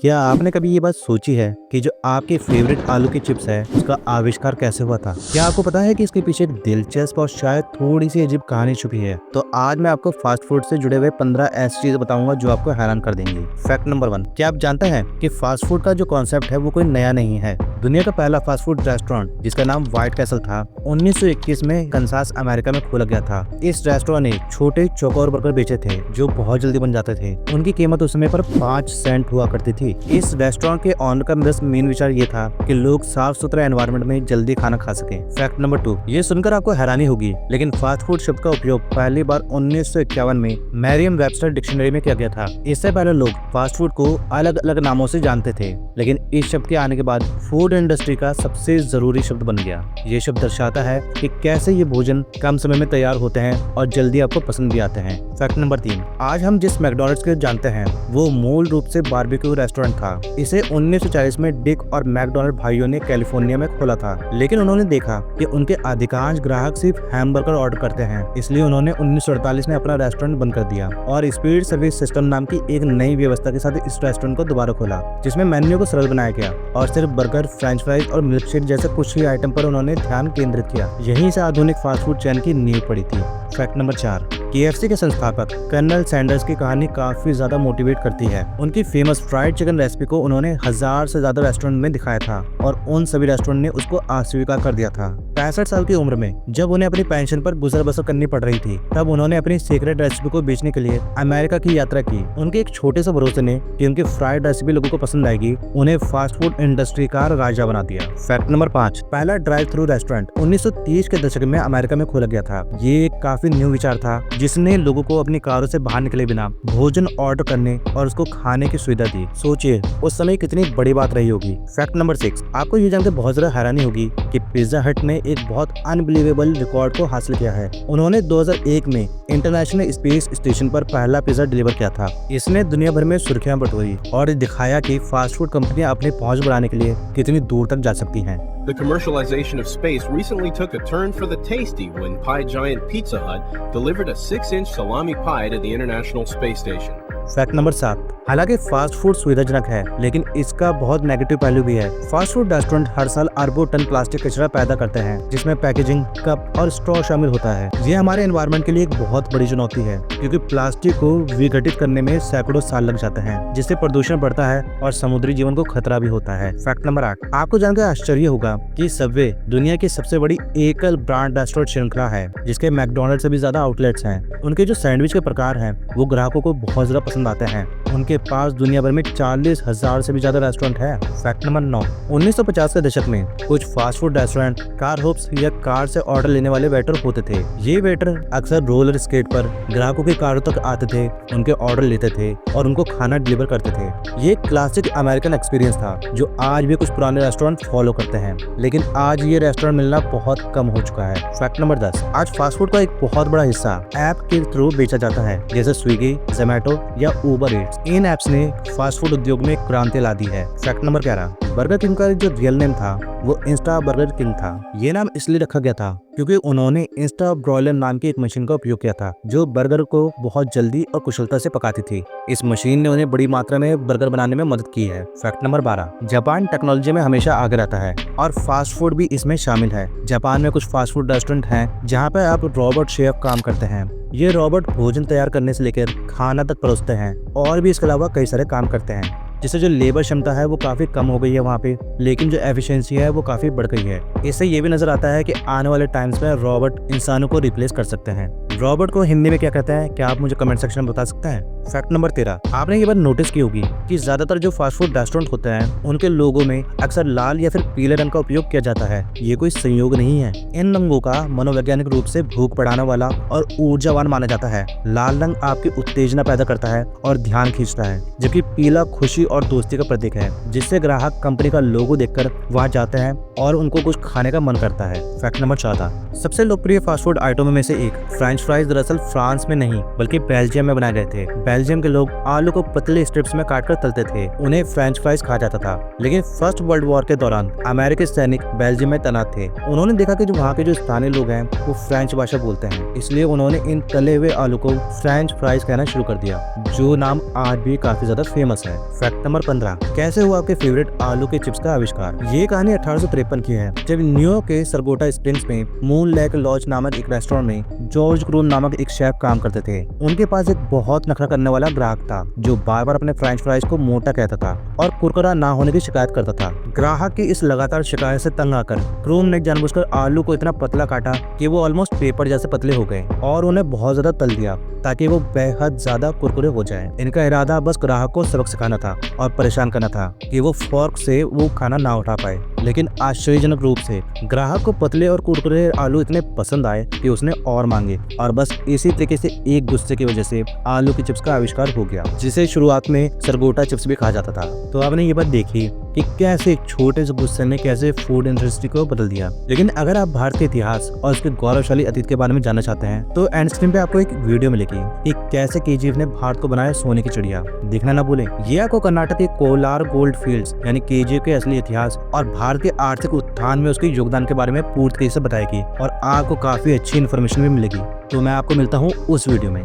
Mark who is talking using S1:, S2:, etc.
S1: क्या आपने कभी ये बात सोची है कि जो आपके फेवरेट आलू की चिप्स है उसका आविष्कार कैसे हुआ था? क्या आपको पता है कि इसके पीछे एक दिलचस्प और शायद थोड़ी सी अजीब कहानी छुपी है? तो आज मैं आपको फास्ट फूड से जुड़े हुए 15 ऐसी चीजें बताऊंगा जो आपको हैरान कर देंगी। फैक्ट नंबर 1, क्या आप जानते हैं कि फास्ट फूड का जो कॉन्सेप्ट है वो कोई नया नहीं है। दुनिया का पहला फास्ट फूड रेस्टोरेंट जिसका नाम व्हाइट कैसल था 1921 में कंसास अमेरिका में खोला गया था। इस रेस्टोरेंट ने छोटे चौकोर बर्गर बेचे थे जो बहुत जल्दी बन जाते थे। उनकी कीमत उस समय पर 5 सेंट हुआ करती थी। इस रेस्टोरेंट के ऑनर का बस मेन विचार ये था कि लोग साफ सुथरा एनवायरनमेंट में जल्दी खाना खा सके। फैक्ट नंबर 2, ये सुनकर आपको हैरानी होगी लेकिन फास्ट फूड शब्द का उपयोग पहली बार 1951 में मैरियम वेबस्टर डिक्शनरी में किया गया था। इससे पहले लोग फास्ट फूड को अलग अलग नामों से जानते थे, लेकिन इस शब्द के आने के बाद फूड इंडस्ट्री का सबसे जरूरी शब्द बन गया। ये शब्द दर्शाता है कि कैसे ये भोजन कम समय में तैयार होते हैं और जल्दी आपको पसंद भी आते हैं। फैक्ट नंबर 3, आज हम जिस मैकडॉनल्ड्स को जानते हैं वो मूल रूप से बारबेक्यू रेस्टोरेंट था। इसे 1940 में डिक और मैकडॉनल्ड भाइयों ने कैलिफोर्निया में खोला था, लेकिन उन्होंने देखा कि उनके अधिकांश ग्राहक सिर्फ हैमबर्गर ऑर्डर करते हैं, इसलिए उन्होंने 1948 में अपना रेस्टोरेंट बंद कर दिया और स्पीड सर्विस सिस्टम नाम की एक नई व्यवस्था के साथ इस रेस्टोरेंट को दोबारा खोला, जिसमें मेन्यू को सरल बनाया गया और सिर्फ बर्गर, फ्रेंच फ्राइज और मिल्कशेक जैसे कुछ ही आइटम पर उन्होंने ध्यान केंद्रित किया। यहीं से आधुनिक फास्ट फूड चेन की नींव पड़ी थी। फैक्ट नंबर 4, KFC के संस्थापक कर्नल सैंडर्स की कहानी काफी ज्यादा मोटिवेट करती है। उनकी फेमस फ्राइड चिकन रेसिपी को उन्होंने 1000 से ज्यादा रेस्टोरेंट में दिखाया था और उन सभी रेस्टोरेंट ने उसको अस्वीकार कर दिया था। 65 साल की उम्र में जब उन्हें अपनी पेंशन पर गुजर बसर करनी पड़ रही थी, तब उन्होंने अपनी सीक्रेट रेसिपी को बेचने के लिए अमेरिका की यात्रा की। उनके एक छोटे से भरोसे ने कि उनकी फ्राइड रेसिपी लोगों को पसंद आएगी, उन्हें फास्ट फूड इंडस्ट्री का राजा बना दिया। फैक्ट नंबर 5, पहला ड्राइव थ्रू रेस्टोरेंट 1930 के दशक में अमेरिका में खोला गया था। ये एक काफी न्यू विचार था जिसने लोगों को अपनी कारों से बाहर निकले बिना भोजन ऑर्डर करने और उसको खाने की सुविधा दी। सोचिए उस समय कितनी बड़ी बात रही होगी। फैक्ट नंबर 6, आपको ये जानकर बहुत ज्यादा हैरानी होगी कि पिज्जा हट ने एक बहुत अनबिलीवेबल रिकॉर्ड को हासिल किया है। उन्होंने 2001 में इंटरनेशनल स्पेस स्टेशन पर पहला पिज्जा डिलीवर किया था। इसने दुनिया भर में सुर्खियां बटोरी और दिखाया कि फास्ट फूड कंपनियां अपनी पहुंच बढ़ाने के लिए कितनी दूर तक जा सकती हैं।
S2: The commercialization of space recently took a turn for the tasty when pie giant Pizza Hut delivered a 6-inch salami pie to the International Space Station.
S1: Fact number 7, हालांकि फास्ट फूड सुविधाजनक है लेकिन इसका बहुत नेगेटिव पहलू भी है। Fast food restaurant हर साल अरबों टन प्लास्टिक कचरा पैदा करते हैं, जिसमें पैकेजिंग, कप और स्ट्रॉ शामिल होता है। ये हमारे एनवायरनमेंट के लिए एक बहुत बड़ी चुनौती है क्योंकि प्लास्टिक को विघटित करने में सैकड़ों साल लग जाते हैं, जिससे प्रदूषण बढ़ता है और समुद्री जीवन को खतरा भी होता है। फैक्ट नंबर 8, आपको जानकर आश्चर्य होगा कि सबवे दुनिया की सबसे बड़ी एकल ब्रांड रेस्टोरेंट श्रृंखला है, जिसके मैकडॉनल्ड से भी ज्यादा आउटलेट्स हैं। उनके जो सैंडविच के प्रकार हैं वो ग्राहकों को बहुत ज्यादा पसंद आते हैं। उनके पास दुनिया भर में 40,000 से भी ज्यादा रेस्टोरेंट है। फैक्ट नंबर 9, 1950 के दशक में कुछ fast food restaurant car hopes या कार से ऑर्डर लेने वाले वेटर होते थे। ये वेटर अक्सर रोलर स्केट पर ग्राहकों की कारों तक आते थे, उनके ऑर्डर लेते थे और उनको खाना डिलीवर करते थे। ये क्लासिक अमेरिकन एक्सपीरियंस था जो आज भी कुछ पुराने रेस्टोरेंट फॉलो करते हैं, लेकिन आज ये रेस्टोरेंट मिलना बहुत कम हो चुका है। फैक्ट नंबर 10, आज फास्ट फूड का एक बहुत बड़ा हिस्सा ऐप के थ्रू बेचा जाता है, जैसे स्विगी, जोमैटो या उबर ईट्स। इन एप्स ने फास्ट फूड उद्योग में क्रांति ला दी है। फैक्ट नंबर 11, बर्गर किंग का जो रियल नेम था वो इंस्टा बर्गर किंग था। ये नाम इसलिए रखा गया था क्योंकि उन्होंने इंस्टा ब्रॉयलर नाम की एक मशीन का उपयोग किया था जो बर्गर को बहुत जल्दी और कुशलता से पकाती थी। इस मशीन ने उन्हें बड़ी मात्रा में बर्गर बनाने में मदद की है। फैक्ट नंबर 12, जापान टेक्नोलॉजी में हमेशा आगे रहता है और फास्ट फूड भी इसमें शामिल है। जापान में कुछ फास्ट फूड रेस्टोरेंट हैं जहाँ पे आप रोबोट शेफ काम करते हैं। ये रोबोट भोजन तैयार करने से लेकर खाना तक परोसते हैं और भी इसके अलावा कई सारे काम करते हैं, जिससे जो लेबर क्षमता है वो काफी कम हो गई है वहाँ पे, लेकिन जो एफिशिएंसी है वो काफी बढ़ गई है। इससे ये भी नजर आता है कि आने वाले टाइम्स में रोबोट इंसानों को रिप्लेस कर सकते हैं। रोबोट को हिंदी में क्या कहते हैं, क्या आप मुझे कमेंट सेक्शन में बता सकते हैं? फैक्ट नंबर 13, आपने ये बात नोटिस की होगी कि ज्यादातर जो फास्ट फूड रेस्टोरेंट होते हैं उनके लोगों में अक्सर लाल या फिर पीले रंग का उपयोग किया जाता है। ये कोई संयोग नहीं है। इन रंगों का मनोवैज्ञानिक रूप से भूख बढ़ाने वाला और ऊर्जावान माना जाता है। लाल रंग आपकी उत्तेजना पैदा करता है और ध्यान खींचता है, जबकि पीला खुशी और दोस्ती का प्रतीक है, जिससे ग्राहक कंपनी का लोगो देखकर वहां जाते हैं और उनको कुछ खाने का मन करता है। फैक्ट नंबर 14, सबसे लोकप्रिय फास्ट फूड आइटमों में से एक फ्रेंच फ्राइज दरअसल फ्रांस में नहीं बल्कि बेल्जियम में बनाए गए थे। बेल्जियम के लोग आलू को पतले स्ट्रिप्स में काटकर तलते थे, उन्हें फ्रेंच फ्राइज कहा जाता था। लेकिन फर्स्ट वर्ल्ड वॉर के दौरान अमेरिकी सैनिक बेल्जियम में तैनात थे। उन्होंने देखा कि जो वहाँ के जो स्थानीय लोग हैं वो फ्रेंच भाषा बोलते हैं, इसलिए उन्होंने इन तले हुए आलू को फ्रेंच फ्राइज कहना शुरू कर दिया, जो नाम आज भी काफी ज्यादा फेमस है। फैक्ट नंबर 15, कैसे हुआ आपके फेवरेट आलू के चिप्स का आविष्कार। ये कहानी 1853 की है, जब न्यूयॉर्क के सरगोटा स्प्रिंग्स में मून लेक लॉज नामक एक रेस्टोरेंट में जॉर्ज क्रून नामक एक शेफ काम करते थे। उनके पास एक बहुत नखरा करने वाला ग्राहक था जो बार बार अपने फ्रेंच फ्राइज को मोटा कहता था और कुरकुरा ना होने की शिकायत करता था। ग्राहक की इस लगातार शिकायत से तंग आकर क्रून ने जानबूझकर आलू को इतना पतला काटा कि वो ऑलमोस्ट पेपर जैसे पतले हो गए और उन्हें बहुत ज्यादा तल दिया ताकि वो बेहद ज्यादा कुरकुरे हो जाएं। इनका इरादा बस ग्राहक को सबक सिखाना था और परेशान करना था कि वो फोर्क से वो खाना ना उठा पाए। लेकिन आश्चर्यजनक रूप से ग्राहक को पतले और कुरकुरे आलू इतने पसंद आए कि उसने और मांगे, और बस इसी तरीके से एक गुस्से की वजह से आलू की चिप्स का आविष्कार हो गया, जिसे शुरुआत में सरगोटा चिप्स भी कहा जाता था। तो आपने ये बात देखी कि कैसे छोटे से गुस्से ने कैसे फूड इंडस्ट्री को बदल दिया। लेकिन अगर आप भारतीय इतिहास और उसके गौरवशाली अतीत के बारे में जानना चाहते हैं तो एंड स्क्रीन पे आपको एक वीडियो मिलेगी कि कैसे केजीएफ ने भारत को बनाया सोने की चिड़िया। देखना ना भूलें। ये आपको कर्नाटक के कोलार गोल्ड फील्ड्स यानी केजीएफ के असली इतिहास और भारत के आर्थिक उत्थान में उसके योगदान के बारे में पूरी तरीके से बताएगी और आपको काफी अच्छी इन्फॉर्मेशन भी मिलेगी। तो मैं आपको मिलता हूँ उस वीडियो में।